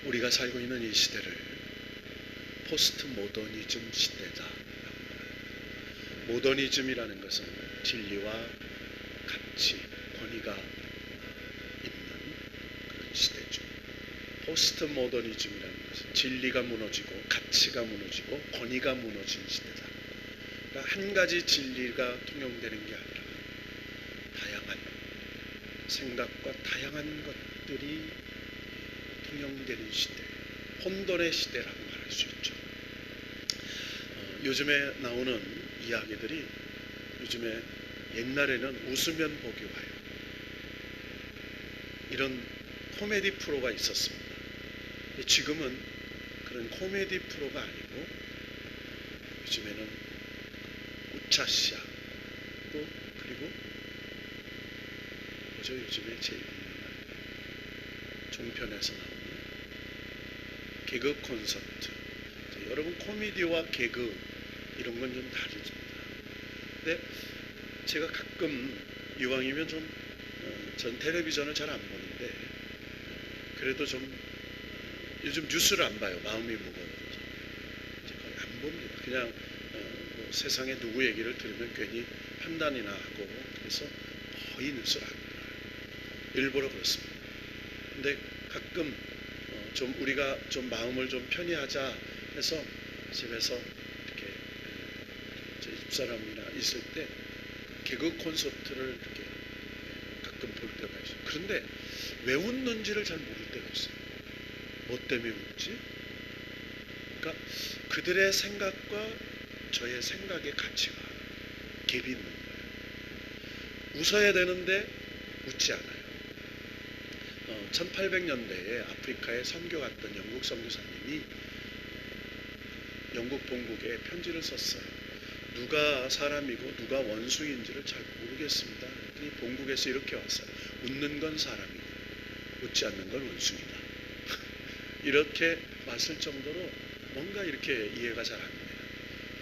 우리가 살고 있는 이 시대를 포스트 모더니즘 시대다. 모더니즘이라는 것은 진리와 가치, 권위가 있는 그런 시대죠. 포스트 모더니즘이라는 것은 진리가 무너지고 가치가 무너지고 권위가 무너진 시대다. 그러니까 한 가지 진리가 통용되는 게 아니라 다양한 생각과 다양한 것들이 통용되는 시대, 혼돈의 시대라고 말할 수 있죠. 요즘에 나오는 이야기들이 요즘에 옛날에는 웃으면 복이 와요. 이런 코미디 프로가 있었습니다. 지금은 그런 코미디 프로가 아니고 요즘에는 우차샤 또 그리고 뭐죠? 요즘에 제일 유명한 종편에서 나오는 개그 콘서트. 여러분 코미디와 개그 이런 건 좀 다르죠. 근데 제가 가끔 이왕이면 전 텔레비전을 잘 안 보는데 그래도 좀 요즘 뉴스를 안 봐요. 마음이 무거워서 거의 안 봅니다. 그냥 뭐 세상에 누구 얘기를 들으면 괜히 판단이나 하고 그래서 거의 뉴스를 안 봐요. 일부러 그렇습니다. 근데 가끔 좀 우리가 좀 마음을 좀 편히 하자 해서 집에서 이렇게 저희 집사람이나 있을 때 개그 콘서트를 이렇게 가끔 볼 때가 있어요. 그런데 왜 웃는지를 잘 모를 때가 있어요. 뭐 때문에 웃지? 그러니까 그들의 생각과 저의 생각의 가치가 갭이 있는 거예요. 웃어야 되는데 웃지 않아요. 1800년대에 아프리카에 선교 갔던 영국 선교사님이 영국 본국에 편지를 썼어요. 누가 사람이고 누가 원수인지를 잘 모르겠습니다. 이 본국에서 이렇게 왔어요. 웃는 건 사람이고 웃지 않는 건 원수이다. 이렇게 왔을 정도로 뭔가 이렇게 이해가 잘 안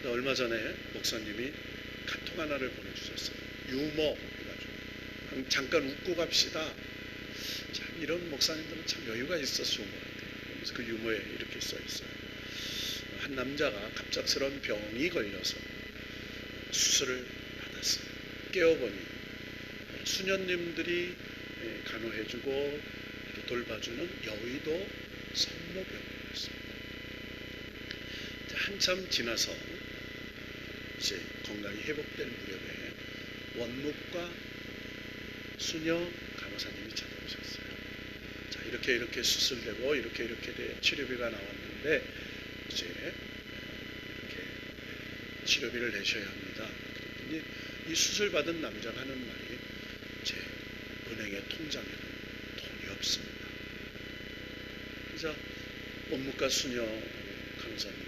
돼요. 얼마 전에 목사님이 카톡 하나를 보내주셨어요. 유머 해가지고 잠깐 웃고 갑시다. 참 이런 목사님들은 참 여유가 있어서 좋은 것 같아요. 그래서 그 유머에 이렇게 써 있어요. 한 남자가 갑작스러운 병이 걸려서 수술을 받았어요. 깨어보니 수녀님들이 간호해주고 돌봐주는 여의도 성모병원이었습니다. 한참 지나서 이제 건강이 회복될 무렵에 원무과 수녀 간호사님이 찾아오셨어요. 자, 이렇게 수술되고 이렇게 치료비가 나왔는데 이제 이렇게 치료비를 내셔야 합니다. 그랬더니 이 수술 받은 남자가 하는 말이 제 은행의 통장에는 돈이 없습니다. 그래서 원무과 수녀 간호사님이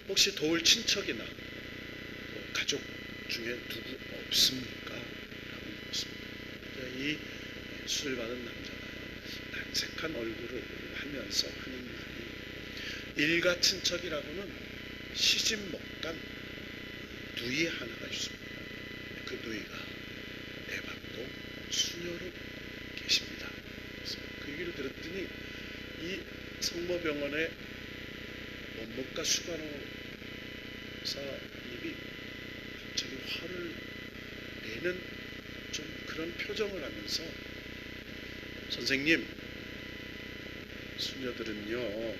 혹시 도울 친척이나 가족 중에 누구 없습니까? 라고 물었습니다. 이 수술받은 남자가 난색한 얼굴을 하면서 하는 말이 일가 친척이라고는 시집 못 간 누이 하나가 있습니다. 그 누이가 대박도 수녀로 계십니다. 그 얘기를 들었더니 이 성모병원의 원무과 수간호사님이 갑자기 화를 내는 좀 그런 표정을 하면서 선생님, 수녀들은요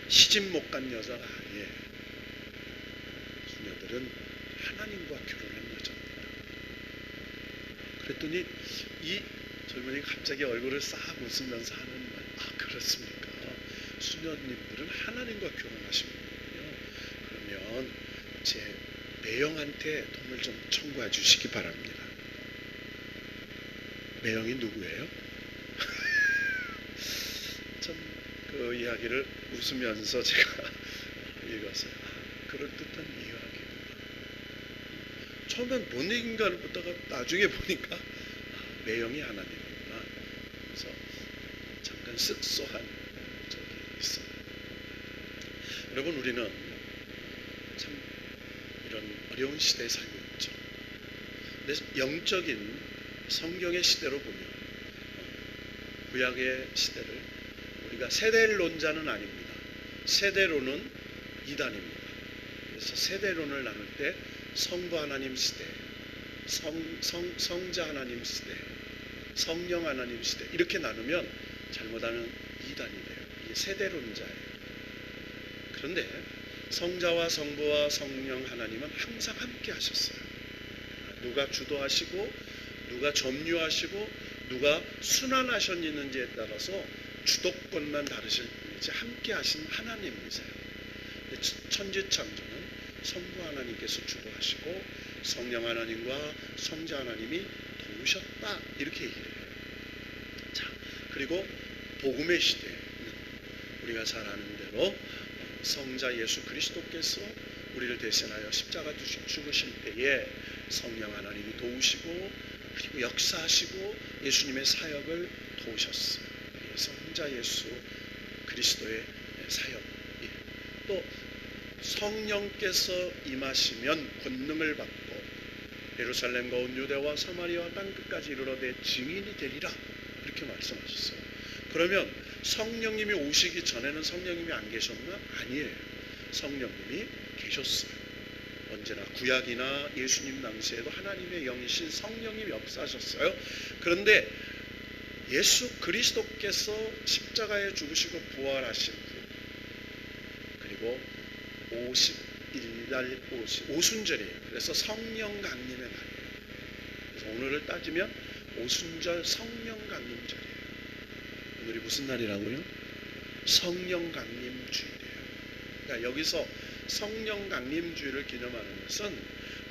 시집 못 간 여자가 아니에요. 수녀들은 하나님과 결혼한 여자입니다. 그랬더니 이 젊은이가 갑자기 얼굴을 싹 웃으면서 하는 말, 아 그렇습니까? 수녀님들은 하나님과 결혼하신 분이군요. 그러면 제 매형한테 돈을 좀 청구해 주시기 바랍니다. 매형이 누구예요? 참 그 이야기를 웃으면서 제가 읽었어요. 아, 그럴듯한 이야기구나. 처음엔 뭔 얘기인가를 보다가 나중에 보니까 아, 매형이 하나님이구나. 그래서 잠깐 쓱쏘한 적이 있어요. 여러분 우리는 참 이런 어려운 시대에 살고 있죠. 근데 영적인 성경의 시대로 보면 구약의 시대를 우리가 세대론자는 아닙니다. 세대론은 이단입니다. 그래서 세대론을 나눌 때 성부 하나님 시대, 성자 하나님 시대, 성령 하나님 시대 이렇게 나누면 잘못하면 이단이 돼요. 이게 세대론자예요. 그런데 성자와 성부와 성령 하나님은 항상 함께 하셨어요. 누가 주도하시고 누가 점유하시고 누가 순환하셨는지에 따라서 주도권만 다르실 뿐이지 함께 하신 하나님이세요. 천지창조는 성부 하나님께서 주도하시고 성령 하나님과 성자 하나님이 도우셨다 이렇게 얘기를 해요. 자, 그리고 복음의 시대에는 우리가 잘 아는 대로 성자 예수 그리스도께서 우리를 대신하여 십자가 죽으실 때에 성령 하나님이 도우시고 그리고 역사하시고 예수님의 사역을 도우셨어요. 성자 예수 그리스도의 사역. 또 성령께서 임하시면 권능을 받고 예루살렘과 온 유대와 사마리아와 땅끝까지 이르러 내 증인이 되리라 이렇게 말씀하셨어요. 그러면 성령님이 오시기 전에는 성령님이 안 계셨나? 아니에요. 성령님이 계셨어요. 언제나 구약이나 예수님 당시에도 하나님의 영이신 성령님이 역사하셨어요. 그런데 예수 그리스도께서 십자가에 죽으시고 부활하신 후 그리고 51날 오순절이에요. 그래서 성령 강림의 날이에요. 그래서 오늘을 따지면 오순절 성령 강림절이에요. 오늘이 무슨 날이라고요? 성령 강림주일이에요. 그러니까 여기서 성령 강림주일을 기념하는 것은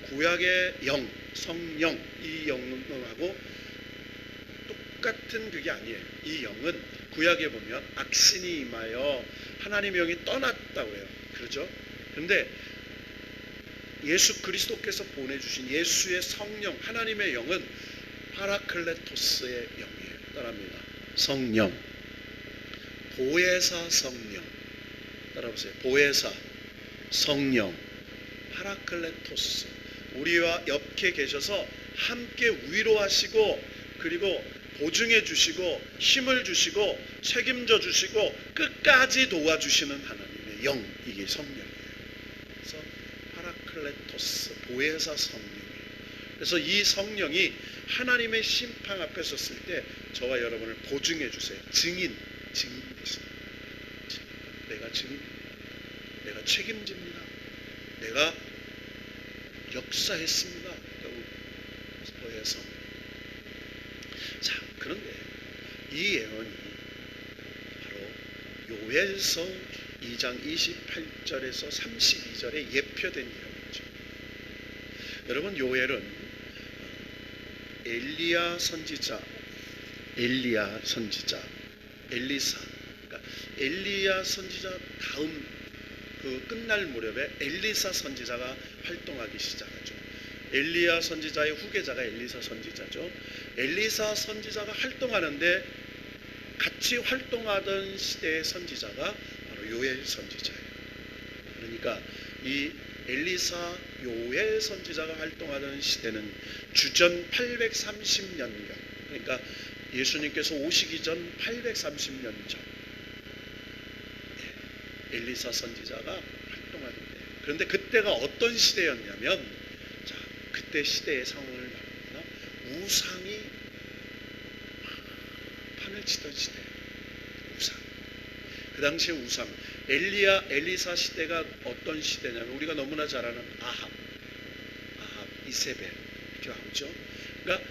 구약의 영, 성령 이 영하고 똑같은 그게 아니에요. 이 영은 구약에 보면 악신이 임하여 하나님의 영이 떠났다고 해요. 그렇죠? 그런데 예수 그리스도께서 보내주신 예수의 성령 하나님의 영은 파라클레토스의 영이에요. 따라합니다. 성령, 보혜사 성령. 따라보세요. 보혜사 성령, 파라클레토스. 우리와 옆에 계셔서 함께 위로하시고 그리고 보증해 주시고 힘을 주시고 책임져 주시고 끝까지 도와주시는 하나님의 영, 이게 성령이에요. 그래서 파라클레토스, 보혜사 성령이에요. 그래서 이 성령이 하나님의 심판 앞에 섰을 때 저와 여러분을 보증해 주세요. 증인 되시는 내가 증인, 내가 책임집니다. 내가 역사했습니다. 보혜사. 자, 그런데 이 예언이 바로 요엘서 2장 28절에서 32절에 예표된 예언이죠. 여러분, 요엘은 엘리야 선지자, 엘리사, 그러니까 엘리야 선지자 다음 그 끝날 무렵에 엘리사 선지자가 활동하기 시작하죠. 엘리야 선지자의 후계자가 엘리사 선지자죠. 엘리사 선지자가 활동하는데 같이 활동하던 시대의 선지자가 바로 요엘 선지자예요. 그러니까 이 엘리사 요엘 선지자가 활동하던 시대는 주전 830년경, 그러니까 예수님께서 오시기 전 830년 전 엘리사 선지자가 활동하던 때. 그런데 그때가 어떤 시대였냐면, 자, 그때 시대의 상황을 말합니다. 우상이 판을 치던 시대. 우상. 그 당시에 우상. 엘리사 시대가 어떤 시대냐면 우리가 너무나 잘 아는 아합, 이세벨 이렇게 나오죠. 그러니까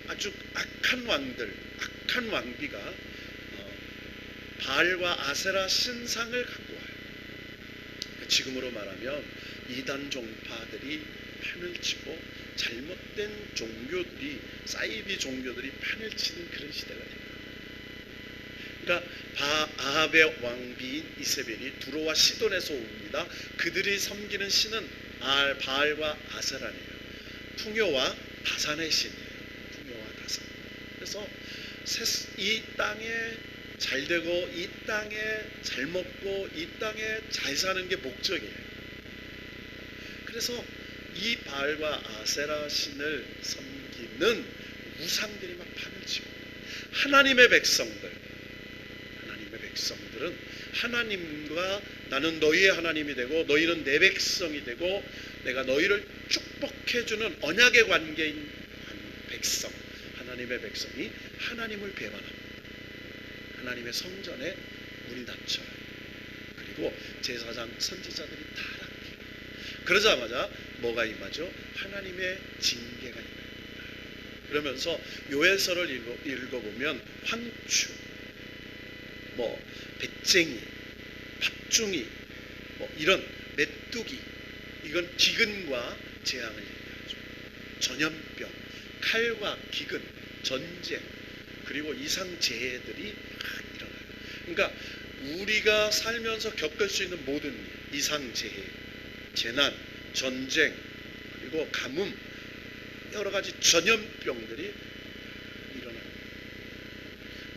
아주 악한 왕들, 악한 왕비가 바알과 아세라 신상을 갖고 와요. 지금으로 말하면 이단 종파들이 판을 치고 잘못된 종교들이, 사이비 종교들이 판을 치는 그런 시대가 됩니다. 그러니까 아합의 왕비인 이세벨이 두로와 시돈에서 옵니다. 그들이 섬기는 신은 바알과 아세라네요. 풍요와 다산의 신이에요. 풍요와 다산. 그래서 이 땅에 잘 되고 이 땅에 잘 먹고 이 땅에 잘 사는 게 목적이에요. 그래서 이 바알과 아세라 신을 섬기는 우상들이 막 판을 치고 하나님의 백성들 백성들은 하나님과 나는 너희의 하나님이 되고 너희는 내 백성이 되고 내가 너희를 축복해주는 언약의 관계인 백성, 하나님의 백성이 하나님을 배반합니다. 하나님의 성전에 문이 닫혀요. 그리고 제사장 선지자들이 타락해요. 그러자마자 뭐가 임하죠? 하나님의 징계가 임합니다. 그러면서 요엘서를 읽어보면 황추, 배쟁이, 밥중이, 이런 메뚜기, 이건 기근과 재앙을 얘기하죠. 전염병, 칼과 기근, 전쟁, 그리고 이상재해들이 막 일어나요. 그러니까 우리가 살면서 겪을 수 있는 모든 이상재해, 재난, 전쟁, 그리고 가뭄, 여러 가지 전염병들이 일어나요.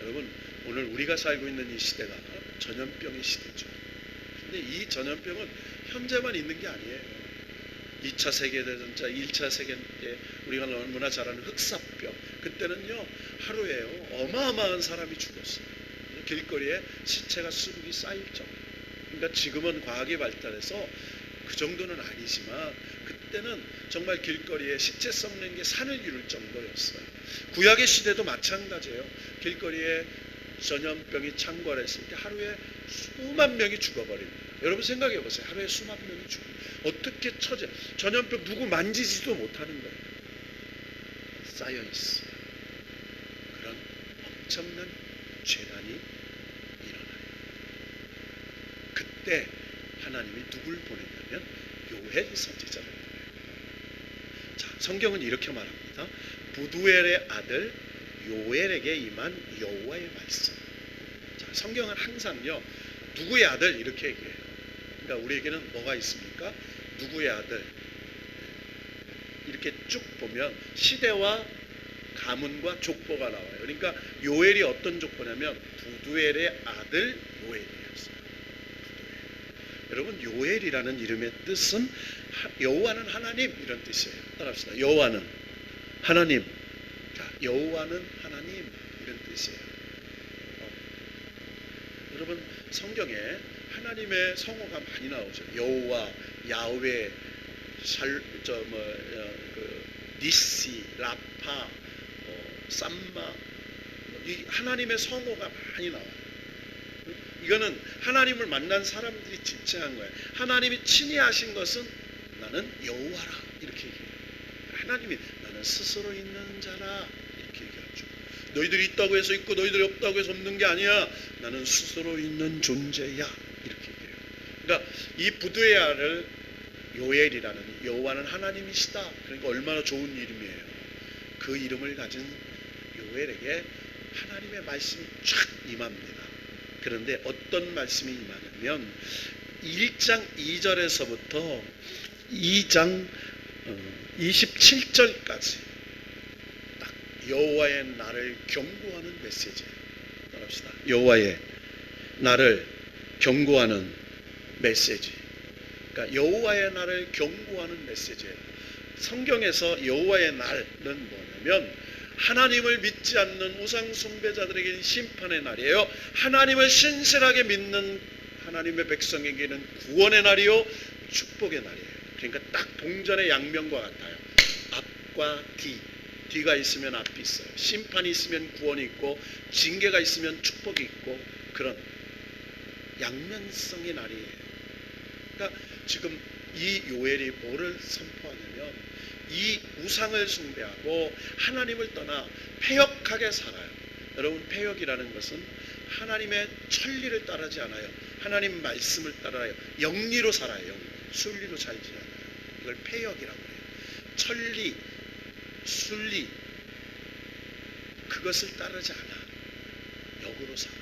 여러분, 오늘 우리가 살고 있는 이 시대가 전염병의 시대죠. 근데 이 전염병은 현재만 있는 게 아니에요. 2차 세계대전 때, 1차 세계대 때 우리가 너무나 잘 아는 흑사병, 그때는요 하루에요 어마어마한 사람이 죽었어요. 길거리에 시체가 수북이 쌓일 정도. 그러니까 지금은 과학이 발달해서 그 정도는 아니지만 그때는 정말 길거리에 시체 썩는 게 산을 이룰 정도였어요. 구약의 시대도 마찬가지예요. 길거리에 전염병이 창궐했을 때 하루에 수만 명이 죽어버립니다. 여러분 생각해 보세요. 하루에 수만 명이 죽어. 어떻게 전염병 누구 만지지도 못하는 거예요. 쌓여 있어요. 그런 엄청난 재난이 일어나요. 그때 하나님이 누굴 보냈냐면 요엘 선지자를 보내요. 자, 성경은 이렇게 말합니다. 부두엘의 아들 요엘에게 임한 여호와의 말씀. 자, 성경은 항상요 누구의 아들 이렇게 얘기해요. 그러니까 우리에게는 뭐가 있습니까? 누구의 아들, 이렇게 쭉 보면 시대와 가문과 족보가 나와요. 그러니까 요엘이 어떤 족보냐면 부두엘의 아들 요엘이었어요. 부두엘. 여러분, 요엘이라는 이름의 뜻은 여호와는 하나님 이런 뜻이에요. 따라합시다. 여호와는 하나님. 자, 여호와는 하나님 이런 뜻이에요. 여러분, 성경에 하나님의 성호가 많이 나오죠. 여호와, 야훼, 니시, 라파, 쌈마, 이 하나님의 성호가 많이 나와요. 이거는 하나님을 만난 사람들이 지칭한 거예요. 하나님이 친히 하신 것은 나는 여호와라 이렇게 얘기해요. 하나님이 나는 스스로 있는 자라 이렇게 얘기하죠. 너희들이 있다고 해서 있고 너희들이 없다고 해서 없는 게 아니야. 나는 스스로 있는 존재야 이렇게 얘기해요. 그러니까 이 부두의 아들 요엘이라는 여호와는 하나님이시다. 그러니까 얼마나 좋은 이름이에요. 그 이름을 가진 요엘에게 하나님의 말씀이 쫙 임합니다. 그런데 어떤 말씀이 임하냐면 1장 2절에서부터 2장 27절까지 딱 여호와의 나를 경고하는 메시지예요. 따라합시다. 여호와의 나를 경고하는 메시지. 그러니까 여호와의 나를 경고하는 메시지예요. 성경에서 여호와의 날은 뭐냐면 하나님을 믿지 않는 우상 숭배자들에게는 심판의 날이에요. 하나님을 신실하게 믿는 하나님의 백성에게는 구원의 날이요 축복의 날이에요. 그러니까 딱 동전의 양면과 같아요. 앞과 뒤가 있으면 앞이 있어요. 심판이 있으면 구원이 있고 징계가 있으면 축복이 있고 그런 양면성의 날이에요. 그러니까 지금 이 요엘이 뭐를 선포하냐면 이 우상을 숭배하고 하나님을 떠나 패역하게 살아요. 여러분, 패역이라는 것은 하나님의 천리를 따르지 않아요. 하나님 말씀을 따라요. 영리로 살아요. 영리. 순리로 살지 않아요. 이걸 패역이라고 해요. 천리, 순리 그것을 따르지 않아. 역으로 살아.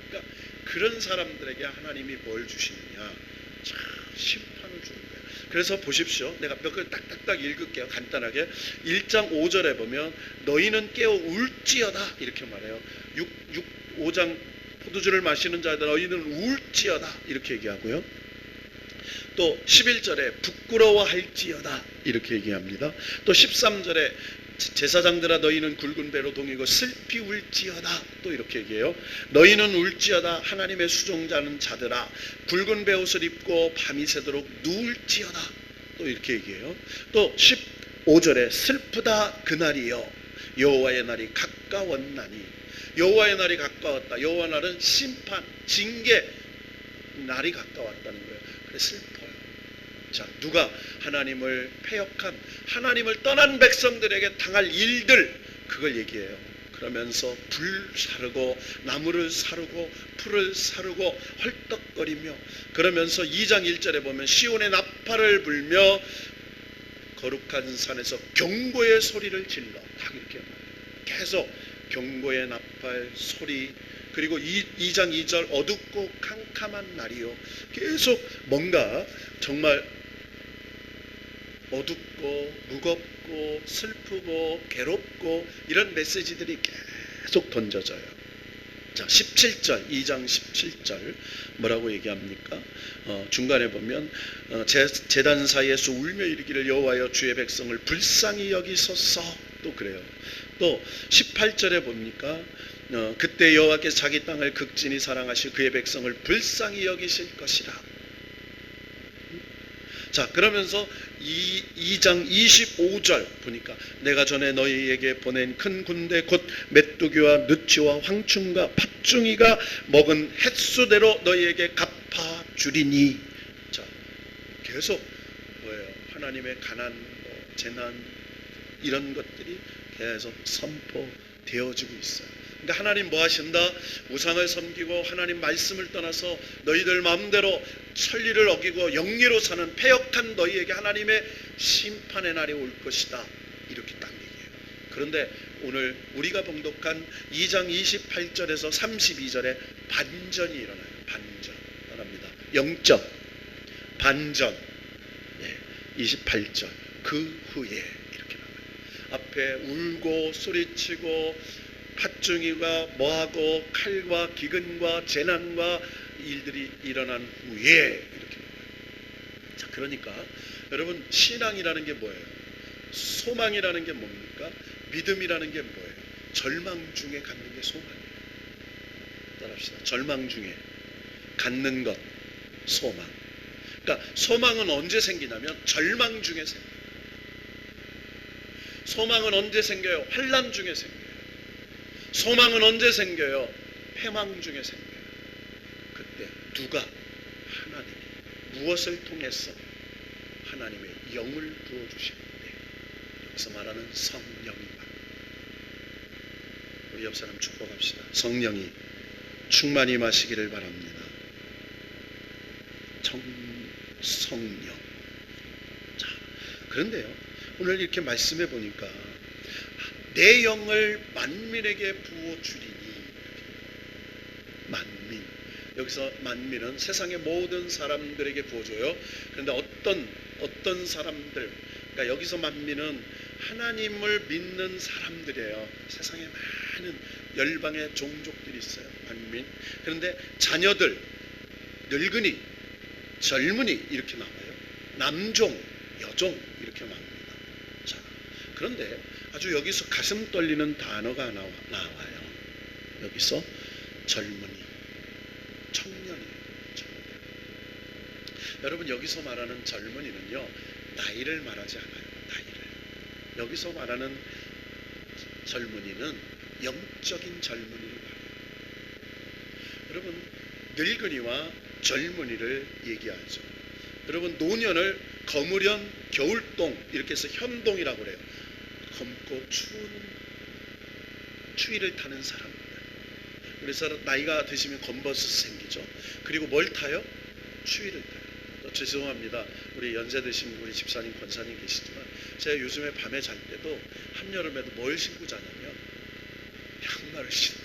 그러니까 그런 사람들에게 하나님이 뭘 주시느냐? 참 심판을 주는 거예요. 그래서 보십시오. 내가 몇 개 딱딱딱 읽을게요. 간단하게. 1장 5절에 보면 너희는 깨어 울지어다 이렇게 말해요. 5장 포도주를 마시는 자들 너희는 울지어다 이렇게 얘기하고요. 또 11절에 부끄러워할지어다 이렇게 얘기합니다. 또 13절에 제사장들아 너희는 굵은 배로 동이고 슬피 울지어다. 또 이렇게 얘기해요. 너희는 울지어다. 하나님의 수종자는 자들아 굵은 배 옷을 입고 밤이 새도록 누울지어다. 또 이렇게 얘기해요. 또 15절에 슬프다 그날이여 여호와의 날이 가까웠나니. 여호와의 날이 가까웠다. 여호와 날은 심판, 징계 날이 가까웠다는 거예요. 그래 슬퍼요. 자, 누가 하나님을 패역한, 하나님을 떠난 백성들에게 당할 일들, 그걸 얘기해요. 그러면서 불 사르고 나무를 사르고 풀을 사르고 헐떡거리며, 그러면서 2장 1절에 보면 시온의 나팔을 불며 거룩한 산에서 경고의 소리를 질러. 딱 이렇게 계속 경고의 나팔 소리, 그리고 2장 2절 어둡고 캄캄한 날이요. 계속 뭔가 정말 어둡고 무겁고 슬프고 괴롭고 이런 메시지들이 계속 던져져요. 자, 17절, 2장 17절 뭐라고 얘기합니까? 중간에 보면 제단 사이에서 울며 이르기를 여호와여 주의 백성을 불쌍히 여기소서. 또 그래요. 또 18절에 봅니까? 그때 여호와께서 자기 땅을 극진히 사랑하시고 그의 백성을 불쌍히 여기실 것이라. 자, 그러면서 2장 25절 보니까 내가 전에 너희에게 보낸 큰 군대 곧 메뚜기와 느치와 황충과 팥중이가 먹은 횟수대로 너희에게 갚아주리니. 자, 계속 뭐예요? 하나님의 가난, 재난 이런 것들이 계속 선포되어지고 있어요. 그러니까 하나님 뭐 하신다? 우상을 섬기고 하나님 말씀을 떠나서 너희들 마음대로 천리를 어기고 영리로 사는 패역한 너희에게 하나님의 심판의 날이 올 것이다. 이렇게 딱 얘기해요. 그런데 오늘 우리가 봉독한 2장 28절에서 32절에 반전이 일어나요. 반전. 말합니다. 영적 반전. 28절. 그 후에 이렇게 나와요. 앞에 울고 소리치고 팥중이가 뭐하고 칼과 기근과 재난과 일들이 일어난 후에 이렇게 나와요. 자, 그러니까 여러분 신앙이라는 게 뭐예요? 소망이라는 게 뭡니까? 믿음이라는 게 뭐예요? 절망 중에 갖는 게 소망이에요. 따라합시다. 절망 중에 갖는 것 소망. 그러니까 소망은 언제 생기냐면 절망 중에 생겨요. 소망은 언제 생겨요? 환난 중에 생겨요. 소망은 언제 생겨요? 패망 중에 생겨요. 그때 누가? 하나님이 무엇을 통해서? 하나님의 영을 부어주시는데 여기서 말하는 성령이 말합니다. 우리 옆 사람 축복합시다. 성령이 충만히 마시기를 바랍니다. 성령. 자, 그런데요 오늘 이렇게 말씀해 보니까 내 영을 만민에게 부어주리니. 만민. 여기서 만민은 세상의 모든 사람들에게 부어줘요. 그런데 어떤 사람들, 그러니까 여기서 만민은 하나님을 믿는 사람들이에요. 세상에 많은 열방의 종족들이 있어요. 만민. 그런데 자녀들, 늙은이, 젊은이 이렇게 나와요. 남종, 여종 이렇게 나옵니다. 자, 그런데 아주 여기서 가슴 떨리는 단어가 나와요. 여기서 젊은이, 청년이에요. 청년. 여러분 여기서 말하는 젊은이는요 나이를 말하지 않아요. 나이를. 여기서 말하는 젊은이는 영적인 젊은이를 말해요. 여러분 늙은이와 젊은이를 얘기하죠. 여러분 노년을 거무련, 겨울동 이렇게 해서 현동이라고 그래요. 검고 추운 추위를 타는 사람들. 그래서 나이가 드시면 검버스 생기죠. 그리고 뭘 타요? 추위를 타요. 죄송합니다. 우리 연세 드신 우리 집사님, 권사님 계시지만 제가 요즘에 밤에 잘 때도 한여름에도 뭘 신고 자냐면 양말을 신어요.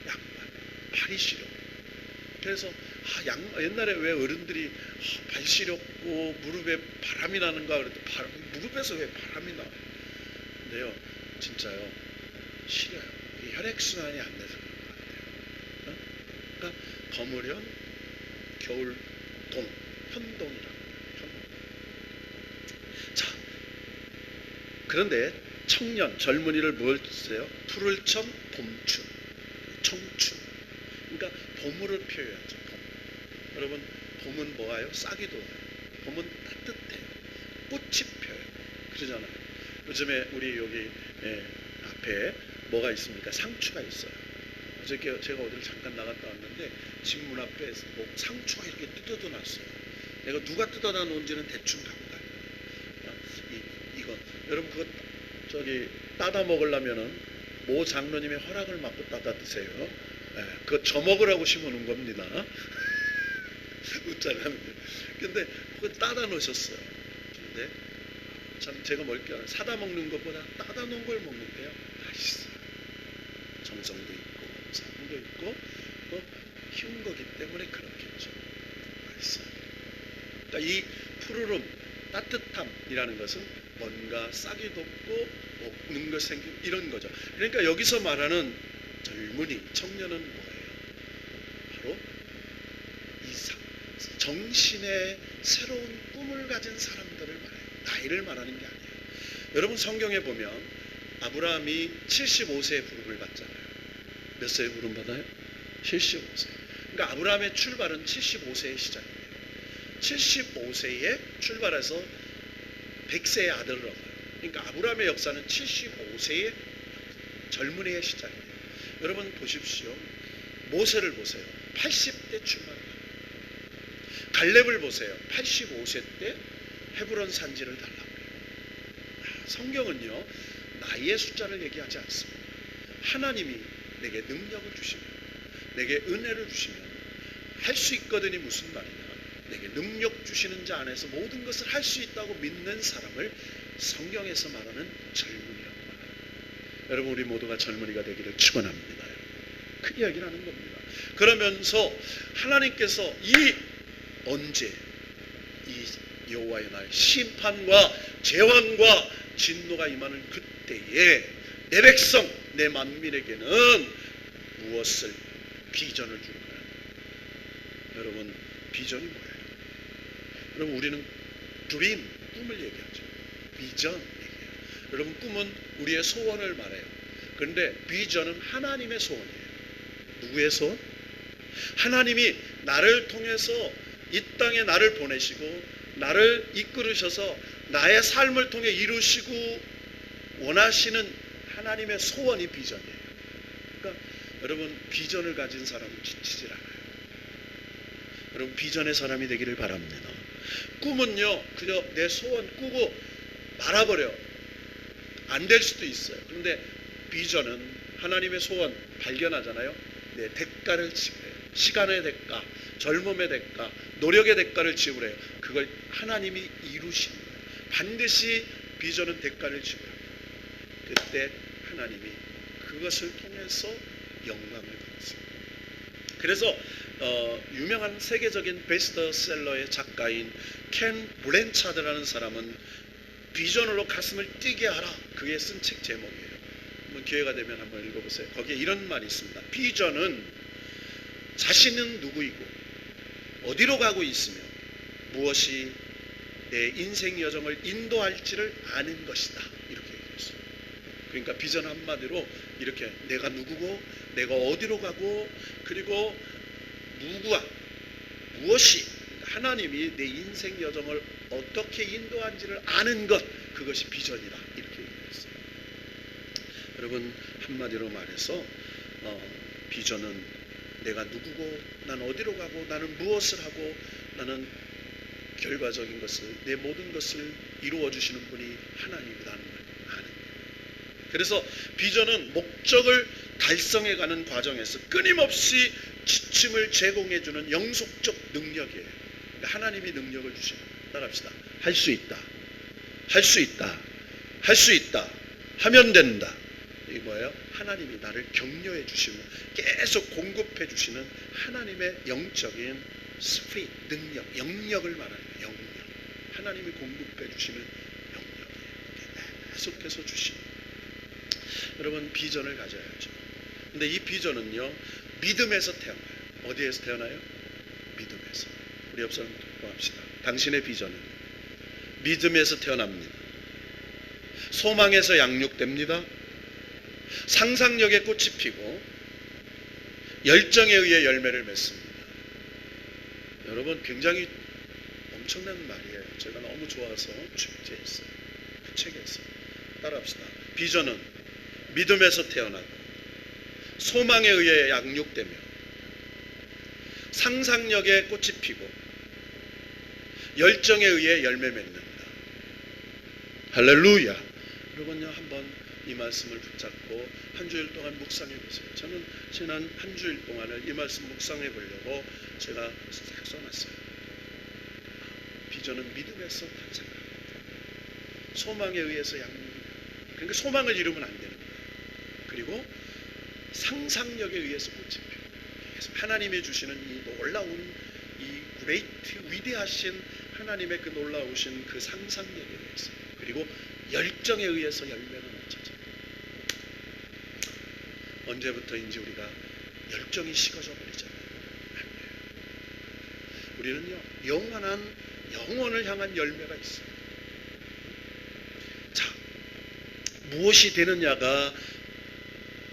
양말. 발이 시려. 그래서 옛날에 왜 어른들이 발 시렵고 무릎에 바람이 나는가 그랬더니 무릎에서 왜 바람이 나? 근데요 진짜요 시려요. 혈액순환이 안 돼서 그런 것 같아요. 그러니까 거무련, 겨울동, 현동이라고. 자, 그런데 청년, 젊은이를 뭘 쓰세요? 푸를 천, 봄춘, 청춘. 그러니까 봄을 표현하죠. 봄. 여러분, 봄은 뭐예요? 싹이 돋아요. 봄은 따뜻해요. 꽃이 펴요. 그러잖아요. 요즘에 우리 여기 앞에 뭐가 있습니까? 상추가 있어요. 어저께 제가 어디를 잠깐 나갔다 왔는데 집 문 앞에 뭐 상추가 이렇게 뜯어져 놨어요. 내가 누가 뜯어다 놓은지는 대충 갖고 가요. 이거 여러분 그거 저기 따다 먹으려면은 모 장로님의 허락을 받고 따다 드세요. 그거 저 먹으라고 심어놓은 겁니다. 웃자가는데. 근데 그거 따다 놓으셨어요. 근데 참 제가 뭘까 사다 먹는 것보다 따다 놓은 걸 먹는데요. 맛있어요. 정성도 있고 사랑도 있고 키운 거기 때문에 그렇겠죠. 맛있어요. 그러니까 이 푸르름, 따뜻함이라는 것은 뭔가 싹이 돋고 먹는 것 생기고 이런 거죠. 그러니까 여기서 말하는 젊은이, 청년은 뭐예요? 바로 이 정신의 새로운 꿈을 가진 사람들을 말해요. 나이를 말하는 게 아니에요. 여러분 성경에 보면 아브라함이 75세에 부름을 받잖아요. 몇 세에 부름 받아요? 75세. 그러니까 아브라함의 출발은 75세의 시작이에요. 75세에 출발해서 100세의 아들을 얻어요. 그러니까 아브라함의 역사는 75세의 젊은이의 시작이에요. 여러분 보십시오. 모세를 보세요. 80대 출발해요. 갈렙을 보세요. 85세 때 헤브론 산지를 달라고 해요. 성경은요 나이의 숫자를 얘기하지 않습니다. 하나님이 내게 능력을 주시면, 내게 은혜를 주시면 할 수 있거든이 무슨 말이냐? 내게 능력 주시는 자 안에서 모든 것을 할 수 있다고 믿는 사람을 성경에서 말하는 젊은이라고 말합니다. 여러분 우리 모두가 젊은이가 되기를 축원합니다. 그 이야기를 하는 겁니다. 그러면서 하나님께서 언제 이 여호와의 날 심판과 재앙과 진노가 임하는 그때에 내 백성 내 만민에게는 무엇을 비전을 줄 거야? 여러분 비전이 뭐예요? 여러분 우리는 드림 꿈을 얘기하죠. 비전 얘기해요. 여러분 꿈은 우리의 소원을 말해요. 그런데 비전은 하나님의 소원이에요. 누구의 소원? 하나님이 나를 통해서 이 땅에 나를 보내시고 나를 이끌으셔서 나의 삶을 통해 이루시고 원하시는 하나님의 소원이 비전이에요. 그러니까 여러분 비전을 가진 사람은 지치질 않아요. 여러분 비전의 사람이 되기를 바랍니다. 꿈은요 그저 내 소원 꾸고 말아버려 안 될 수도 있어요. 그런데 비전은 하나님의 소원 발견하잖아요. 내 대가를 지불해요. 시간의 대가, 젊음의 대가, 노력의 대가를 지불해요. 그걸 하나님이 이루시는 거예요. 반드시 비전은 대가를 지불합니다. 그때 하나님이 그것을 통해서 영광을 받습니다. 그래서 유명한 세계적인 베스트셀러의 작가인 켄 블랜차드라는 사람은 비전으로 가슴을 뛰게 하라 그게 쓴 책 제목이에요. 한번 기회가 되면 한번 읽어보세요. 거기에 이런 말이 있습니다. 비전은 자신은 누구이고 어디로 가고 있으며 무엇이 내 인생 여정을 인도할지를 아는 것이다 이렇게 얘기했어요. 그러니까 비전 한마디로 이렇게 내가 누구고 내가 어디로 가고 그리고 누구와 무엇이 하나님이 내 인생 여정을 어떻게 인도한지를 아는 것 그것이 비전이다 이렇게 얘기했어요. 여러분 한마디로 말해서 비전은 내가 누구고 난 어디로 가고 나는 무엇을 하고 나는 결과적인 것을 내 모든 것을 이루어 주시는 분이 하나님이라는 걸 아는 거예요. 그래서 비전은 목적을 달성해가는 과정에서 끊임없이 지침을 제공해주는 영속적 능력이에요. 하나님이 능력을 주셔요. 따라합시다. 할 수 있다. 할 수 있다. 할 수 있다. 하면 된다. 이게 뭐예요? 하나님이 나를 격려해 주시고 계속 공급해 주시는 하나님의 영적인 스피릿, 능력, 영역을 말하는 거예요. 영역. 하나님이 공급해 주시는 영역이에요. 계속해서 주시고. 여러분 비전을 가져야죠. 근데 이 비전은요 믿음에서 태어나요. 어디에서 태어나요? 믿음에서. 우리 옆 사람 듣고 합시다. 당신의 비전은 믿음에서 태어납니다. 소망에서 양육됩니다. 상상력의 꽃이 피고 열정에 의해 열매를 맺습니다. 여러분, 굉장히 엄청난 말이에요. 제가 너무 좋아서 출제했어요. 그 책에서 따라합시다. 비전은 믿음에서 태어나고 소망에 의해 양육되며 상상력의 꽃이 피고 열정에 의해 열매 맺는다. 할렐루야. 여러분요, 한번 이 말씀을 붙잡고 한 주일 동안 묵상해 보세요. 저는 지난 한 주일 동안을 이 말씀 묵상해 보려고 제가 싹 써놨어요. 비전은 믿음에서 탄생합니다. 소망에 의해서 양육이다. 그러니까 소망을 이루면 안 되는 거예요. 그리고 상상력에 의해서 꽃이 피고, 하나님이 주시는 이 놀라운 이 그레이트 위대하신 하나님의 그 놀라우신 그 상상력에 의해서, 그리고 열정에 의해서 열매가 맺혀져. 언제부터인지 우리가 열정이 식어져 버리잖아요. 안 돼요. 우리는요, 영원을 향한 열매가 있어요. 자, 무엇이 되느냐가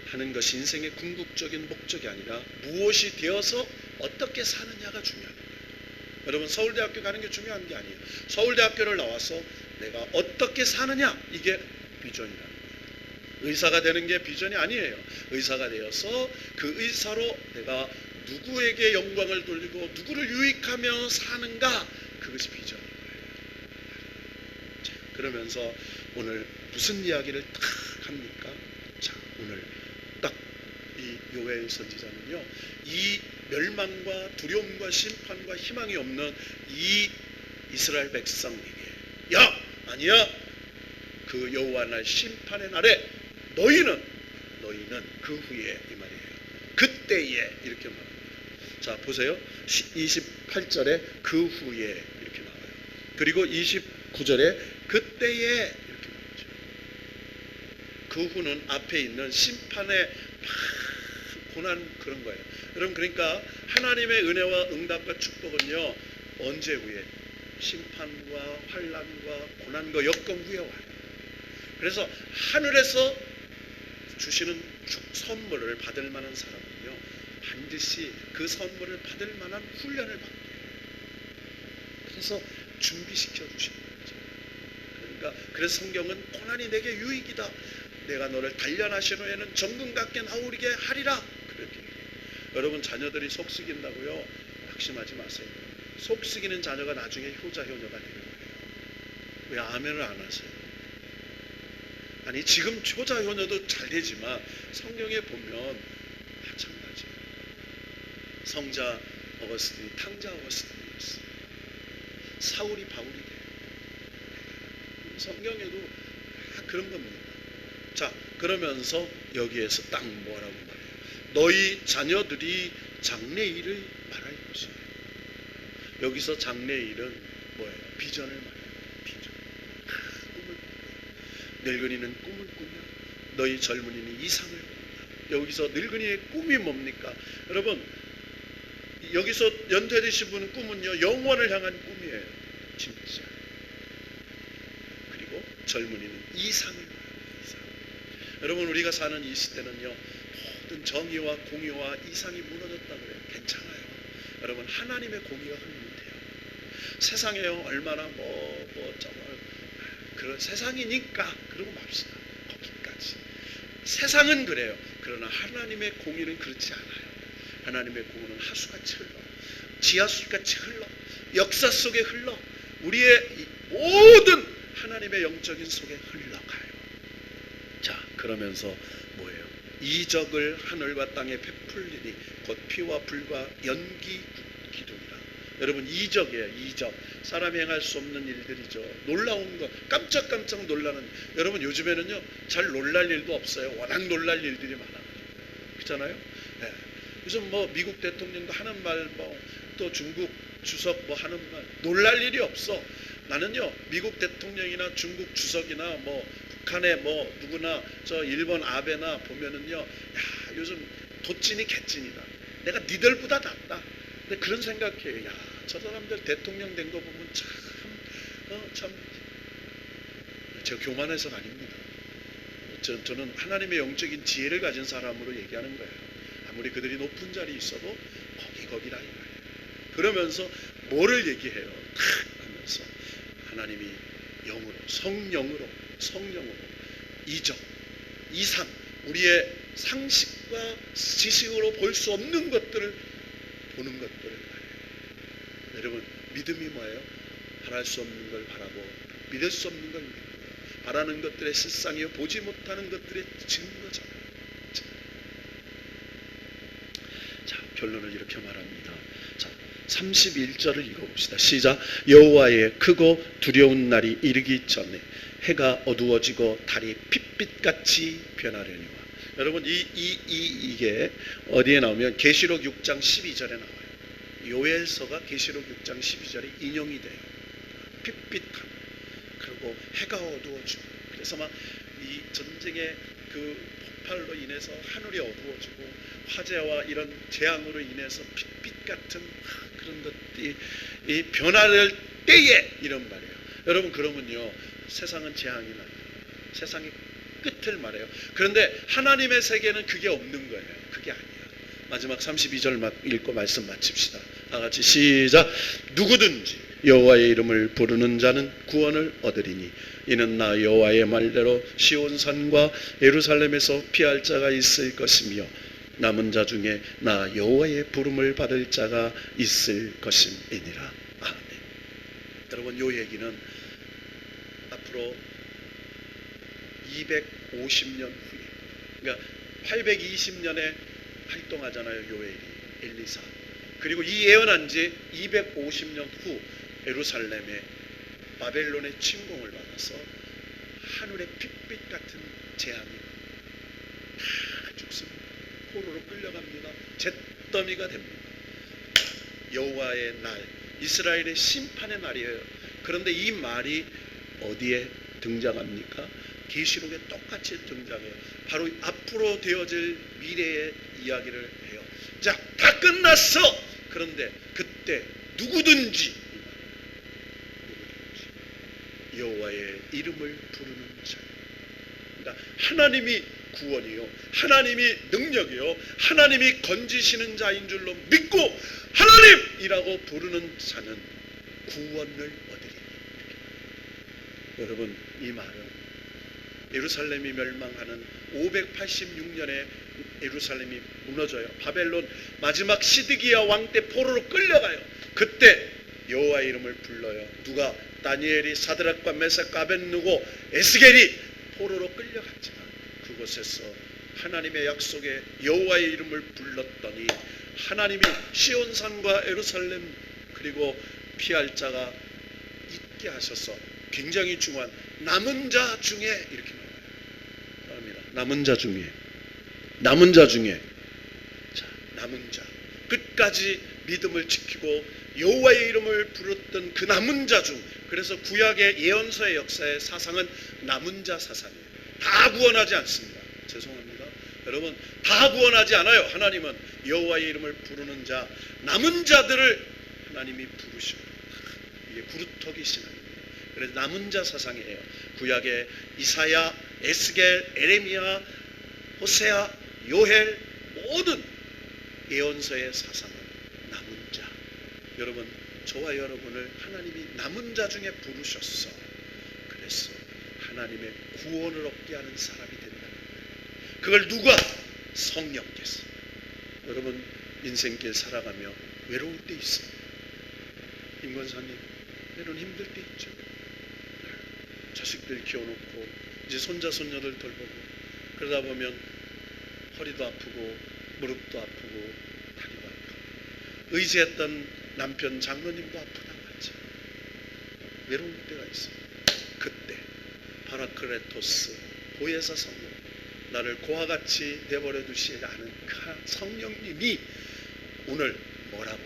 하는 것이 인생의 궁극적인 목적이 아니라 무엇이 되어서 어떻게 사느냐가 중요한 거예요. 여러분, 서울대학교 가는 게 중요한 게 아니에요. 서울대학교를 나와서 내가 어떻게 사느냐, 이게 비전이라는 거예요. 의사가 되는 게 비전이 아니에요. 의사가 되어서 그 의사로 내가 누구에게 영광을 돌리고 누구를 유익하며 사는가, 그것이 비전인 거예요. 자, 그러면서 오늘 무슨 이야기를 딱 합니까? 자, 오늘 딱 이 요엘 선지자는요, 이 멸망과 두려움과 심판과 희망이 없는 이 이스라엘 백성에게, 야, 아니야, 그 여호와 날 심판의 날에 너희는 그 후에, 이 말이에요. 그때에, 이렇게 말합니다. 자, 보세요. 28절에 그 후에 이렇게 나와요. 그리고 29절에 그때에 이렇게 나오죠. 그 후는 앞에 있는 심판의 고난, 그런 거예요. 여러분, 그러니까 하나님의 은혜와 응답과 축복은요, 언제 후에? 심판과 환난과 고난과 역경 후에 와요. 그래서 하늘에서 주시는 선물을 받을 만한 사람은요, 반드시 그 선물을 받을 만한 훈련을 받게 해요. 그래서 준비시켜 주시는 거죠. 그러니까 그래서 성경은 고난이 내게 유익이다, 내가 너를 단련하신 후에는 정금 같게 나오리게 하리라, 그렇게 얘기해요. 여러분, 자녀들이 속썩인다고요, 낙심하지 마세요. 속썩이는 자녀가 나중에 효자 효녀가 되는 거예요. 왜 아멘을 안 하세요? 아니, 지금 효자 효녀도 잘 되지만 성경에 보면 마찬가지예요. 성자 어거스틴이 탕자 어거스틴이었어요. 사울이 바울이 돼요. 성경에도 다 그런 겁니다. 자, 그러면서 여기에서 딱 뭐라고 말해요? 너희 자녀들이 장래일을 말할 것이에요. 여기서 장래일은 뭐예요? 비전을 말해요. 비전. 꿈을 꾸며. 늙은이는 꿈을 꾸며 너희 젊은이는 이상을 꾸며. 여기서 늙은이의 꿈이 뭡니까? 여러분, 여기서 연퇴되신 분은 꿈은요, 영원을 향한 꿈이에요. 진짜. 그리고 젊은이는 이상을 말해요. 이상. 여러분, 우리가 사는 이 시대는요, 모든 정의와 공의와 이상이 무너졌다 그래요. 괜찮아요. 여러분, 하나님의 공의가 흐르는데요. 세상에요, 얼마나 그런 세상이니까 그러고 맙시다. 거기까지. 세상은 그래요. 그러나 하나님의 공의는 그렇지 않아요. 하나님의 공의는 하수같이 흘러, 지하수같이 흘러, 역사 속에 흘러, 우리의 모든 하나님의 영적인 속에 흘러가요. 자, 그러면서 뭐예요? 이적을 하늘과 땅에 베풀리니 곧 피와 불과 연기 기둥이라. 여러분, 이적이에요. 이적. 사람이 행할 수 없는 일들이죠. 놀라운 거, 깜짝깜짝 놀라는. 여러분, 요즘에는요, 잘 놀랄 일도 없어요. 워낙 놀랄 일들이 많아가지고. 그렇잖아요? 네. 요즘 미국 대통령도 하는 말, 또 중국 주석 하는 말, 놀랄 일이 없어. 나는요, 미국 대통령이나 중국 주석이나 북한의 누구나 저 일본 아베나 보면은요, 야, 요즘 도찐이 개찐이다. 내가 니들보다 낫다. 근데 그런 생각해요. 야, 저 사람들 대통령 된 거 보면 참 제가 교만해서가 아닙니다. 저는 하나님의 영적인 지혜를 가진 사람으로 얘기하는 거예요. 아무리 그들이 높은 자리에 있어도 거기라 이거예요. 그러면서 뭐를 얘기해요? 하면서 하나님이 영으로, 성령으로 이적, 이상, 우리의 상식과 지식으로 볼 수 없는 것들을 보는 것들을 말해요. 여러분, 믿음이 뭐예요? 바랄 수 없는 걸 바라고 믿을 수 없는 걸 믿고, 바라는 것들의 실상이요 보지 못하는 것들의 증거잖아요. 자, 결론을 이렇게 말합니다. 자, 31절을 읽어봅시다. 시작. 여호와의 크고 두려운 날이 이르기 전에 해가 어두워지고 달이 핏빛같이 변하려니와. 여러분, 이게 어디에 나오면 계시록 6장 12절에 나와요. 요엘서가 계시록 6장 12절에 인용이 돼요. 핏빛함, 그리고 해가 어두워지고. 그래서 막 이 전쟁의 그 폭발로 인해서 하늘이 어두워지고 화재와 이런 재앙으로 인해서 핏빛 같은 그런 것들이 이 변화될 때에 이런 말이에요. 여러분, 그러면요, 세상은 재앙이 나요. 세상의 끝을 말해요. 그런데 하나님의 세계는 그게 없는 거예요. 그게 아니야. 마지막 32절 읽고 말씀 마칩시다. 다 같이 시작. 누구든지 여호와의 이름을 부르는 자는 구원을 얻으리니 이는 나 여호와의 말대로 시온산과 예루살렘에서 피할 자가 있을 것이며 남은 자 중에 나 여호와의 부름을 받을 자가 있을 것임이니라. 아멘. 여러분, 이 얘기는 앞으로 250년 후에, 그러니까 820년에 활동하잖아요, 요엘이, 엘리사. 그리고 이 예언한 지 250년 후 예루살렘에 바벨론의 침공을 받아서 하늘의 핏빛 같은 재앙이 다 죽습니다. 포로로 끌려갑니다. 잿더미가 됩니다. 여호와의 날, 이스라엘의 심판의 날이에요. 그런데 이 말이 어디에 등장합니까? 계시록에 똑같이 등장해요. 바로 앞으로 되어질 미래의 이야기를 해요. 자, 다 끝났어. 그런데 그때 누구든지 여호와의 이름을 부르는 자, 그러니까 하나님이 구원이요, 하나님이 능력이요, 하나님이 건지시는 자인 줄로 믿고 하나님이라고 부르는 자는 구원을 얻으리니. 여러분, 이 말은 예루살렘이 멸망하는 586년에 예루살렘이 무너져요. 바벨론 마지막 시드기야 왕 때 포로로 끌려가요. 그때 여호와의 이름을 불러요. 누가? 다니엘이, 사드락과 메삭과 아벳느고, 에스겔이 포로로 끌려갔지만 그곳에서 하나님의 약속에 여호와의 이름을 불렀더니 하나님이 시온산과 예루살렘 그리고 피할 자가 있게 하셔서 굉장히 중요한 남은 자 중에 이렇게 말합니다. 남은 자 중에, 자, 남은 자, 끝까지 믿음을 지키고 여호와의 이름을 부르던 그 남은 자 중, 그래서 구약의 예언서의 역사의 사상은 남은 자 사상이에요. 다 구원하지 않습니다. 죄송합니다. 여러분, 다 구원하지 않아요. 하나님은 여호와의 이름을 부르는 자, 남은 자들을 하나님이 부르시고, 이게 구루터기 신앙입니다. 그래서 남은 자 사상이에요. 구약의 이사야, 에스겔, 에레미야, 호세아, 요엘, 모든 예언서의 사상은 남은 자. 여러분, 저와 여러분을 하나님이 남은 자 중에 부르셨어. 그래서 하나님의 구원을 얻게 하는 사람이 된다는 거예요. 그걸 누가? 성령께서. 여러분, 인생길 살아가며 외로울 때 있습니다. 임권사님, 때로는 힘들 때 있죠. 자식들 키워놓고 이제 손자 손녀들 돌보고 그러다 보면 허리도 아프고 무릎도 아프고 다리도 아프고 의지했던 남편 장로님도 아프다 맞죠. 외로울 때가 있습니다. 그때 파라크레토스 보혜사 성령, 나를 고와 같이 내버려 두시지 않은 그 성령님이 오늘 뭐라고?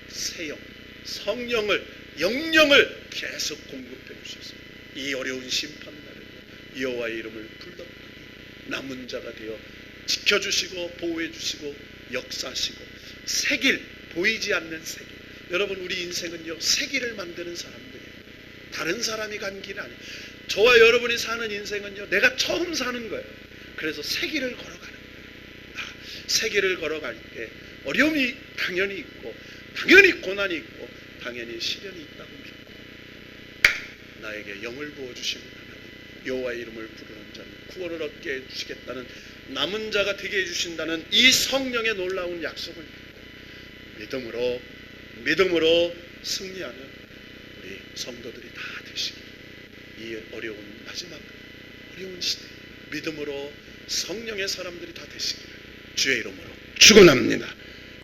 새영, 성령을, 영령을 계속 공급해 주셔서 이 어려운 심판날에 여호와의 이름을 불렀더니 남은 자가 되어 지켜주시고 보호해주시고 역사하시고 새길, 보이지 않는 새길. 여러분, 우리 인생은요 새길을 만드는 사람들이에요. 다른 사람이 간 길이 아니에요. 저와 여러분이 사는 인생은요, 내가 처음 사는 거예요. 그래서 새 길을 걸어가는 거예요. 새 길을 걸어갈 때 어려움이 당연히 있고, 당연히 고난이 있고, 당연히 시련이 있다고 믿고, 나에게 영을 부어주시는 하나님, 여호와의 이름을 부르는 자는 구원을 얻게 해주시겠다는, 남은 자가 되게 해주신다는 이 성령의 놀라운 약속을 믿고 믿음으로 승리하는 우리 성도들이 다 되시길, 이 어려운 마지막 어려운 시대 믿음으로 성령의 사람들이 다 되시기를 주의 이름으로 축원합니다.